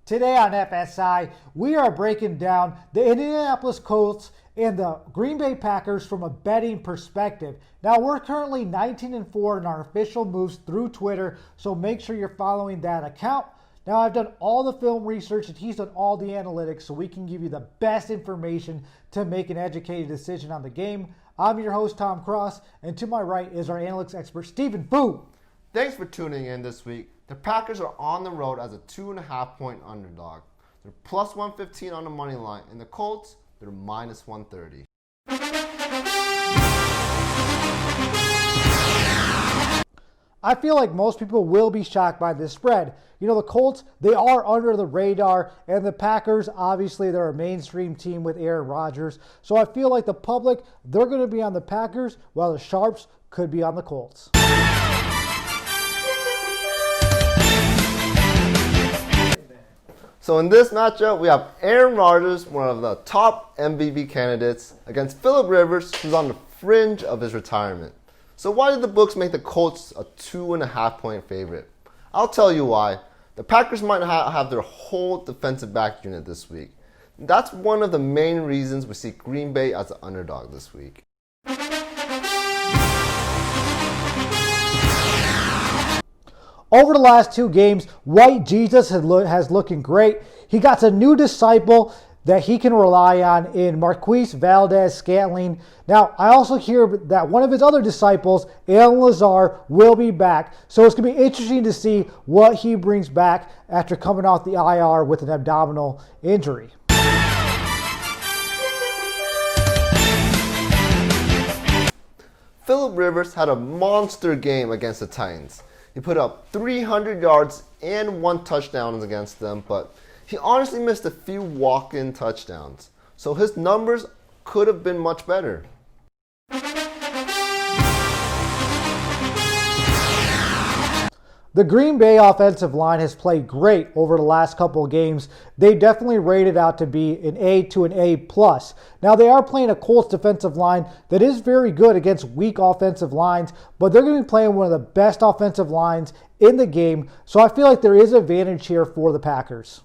Today on FSI, we are breaking down the Indianapolis Colts and the Green Bay Packers from a betting perspective. Now, we're currently 19-4 in our official moves through Twitter, so make sure you're following that account. Now, I've done all the film research and he's done all the analytics, so we can give you the best information to make an educated decision on the game. I'm your host, Tom Cross, and to my right is our analytics expert, Stephen Fu. Thanks for tuning in this week. The Packers are on the road as a 2.5-point underdog. They're plus 115 on the money line, and the Colts, they're minus 130. I feel like most people will be shocked by this spread. You know, the Colts, they are under the radar, and the Packers, obviously, they're a mainstream team with Aaron Rodgers. So I feel like the public, they're going to be on the Packers, while the Sharps could be on the Colts. So in this matchup, we have Aaron Rodgers, one of the top MVP candidates, against Philip Rivers, who's on the fringe of his retirement. So why did the books make the Colts a 2.5-point favorite? I'll tell you why. The Packers might not have their whole defensive back unit this week. That's one of the main reasons we see Green Bay as an underdog this week. Over the last two games, White Jesus has looking great. He got a new disciple that he can rely on in Marquise Valdez-Scantling. Now, I also hear that one of his other disciples, Allen Lazard, will be back. So it's going to be interesting to see what he brings back after coming off the IR with an abdominal injury. Philip Rivers had a monster game against the Titans. He put up 300 yards and 1 touchdown against them, but he honestly missed a few walk-in touchdowns. So his numbers could have been much better. The Green Bay offensive line has played great over the last couple of games. They definitely rated out to be an A to an A+. Now, they are playing a Colts defensive line that is very good against weak offensive lines, but they're going to be playing one of the best offensive lines in the game, so I feel like there is advantage here for the Packers.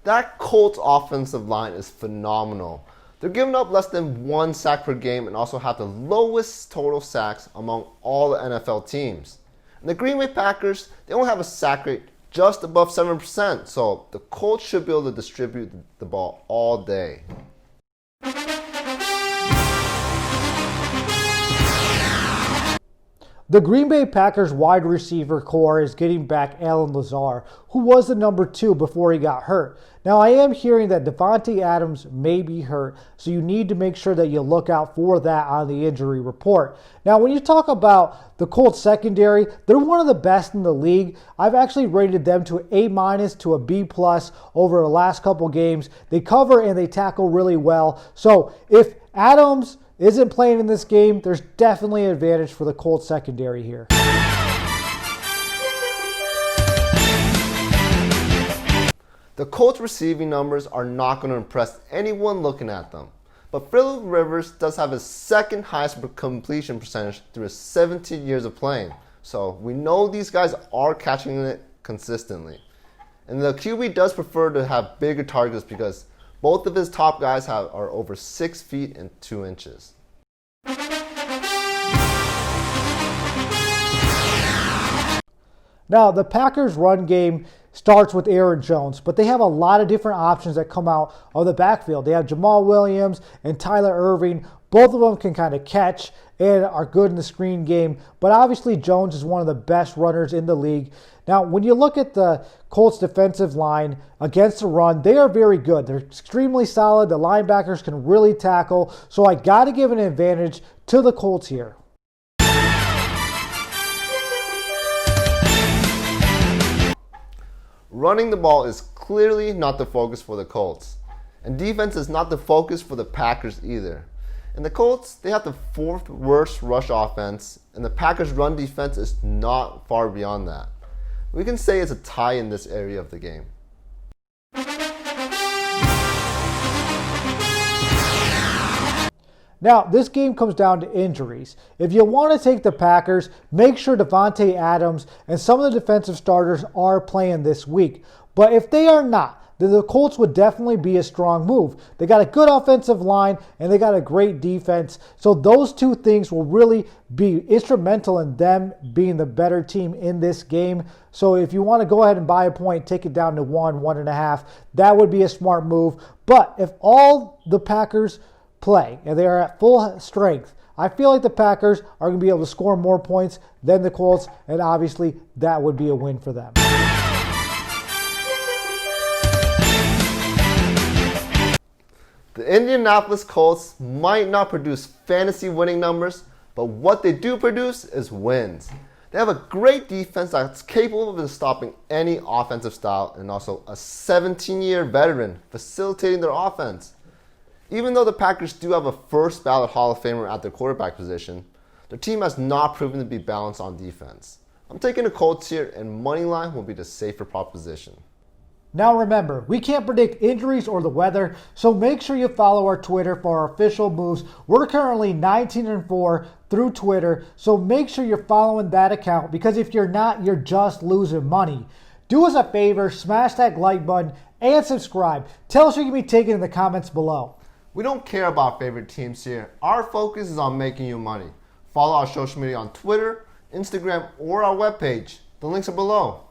That Colts offensive line is phenomenal. They're giving up less than 1 sack per game and also have the lowest total sacks among all the NFL teams. And the Green Bay Packers, they only have a sack rate just above 7%, so the Colts should be able to distribute the ball all day. The Green Bay Packers wide receiver core is getting back Allen Lazard, who was the number 2 before he got hurt. Now, I am hearing that Devontae Adams may be hurt, so you need to make sure that you look out for that on the injury report. Now, when you talk about the Colts secondary, they're one of the best in the league. I've actually rated them to an A- to a B+ over the last couple games. They cover and they tackle really well. So if Adams isn't playing in this game, there's definitely an advantage for the Colts secondary here. The Colts receiving numbers are not going to impress anyone looking at them. But Philip Rivers does have his second highest completion percentage through his 17 years of playing. So we know these guys are catching it consistently. And the QB does prefer to have bigger targets because both of his top guys are over 6 feet and 2 inches. Now, the Packers' run game starts with Aaron Jones, but they have a lot of different options that come out of the backfield. They have Jamal Williams and Tyler Irving. Both of them can kind of catch and are good in the screen game, but obviously Jones is one of the best runners in the league. Now, when you look at the Colts defensive line against the run, they are very good. They're extremely solid. The linebackers can really tackle, so I got to give an advantage to the Colts here. Running the ball is clearly not the focus for the Colts. And defense is not the focus for the Packers either. And the Colts, they have the 4th worst rush offense, and the Packers' run defense is not far beyond that. We can say it's a tie in this area of the game. Now, this game comes down to injuries. If you want to take the Packers, make sure Davante Adams and some of the defensive starters are playing this week. But if they are not, then the Colts would definitely be a strong move. They got a good offensive line and they got a great defense. So those two things will really be instrumental in them being the better team in this game. So if you want to go ahead and buy a point, take it down to 1.5, that would be a smart move. But if all the Packers play and they are at full strength, I feel like the Packers are going to be able to score more points than the Colts, and obviously that would be a win for them. The Indianapolis Colts might not produce fantasy winning numbers, but what they do produce is wins. They have a great defense that's capable of stopping any offensive style, and also a 17-year veteran facilitating their offense. Even though the Packers do have a first ballot Hall of Famer at their quarterback position, their team has not proven to be balanced on defense. I'm taking the Colts here, and money line will be the safer proposition. Now remember, we can't predict injuries or the weather, so make sure you follow our Twitter for our official moves. We're currently 19-4 through Twitter, so make sure you're following that account, because if you're not, you're just losing money. Do us a favor, smash that like button and subscribe. Tell us who you're going to be taking in the comments below. We don't care about favorite teams here. Our focus is on making you money. Follow our social media on Twitter, Instagram, or our webpage. The links are below.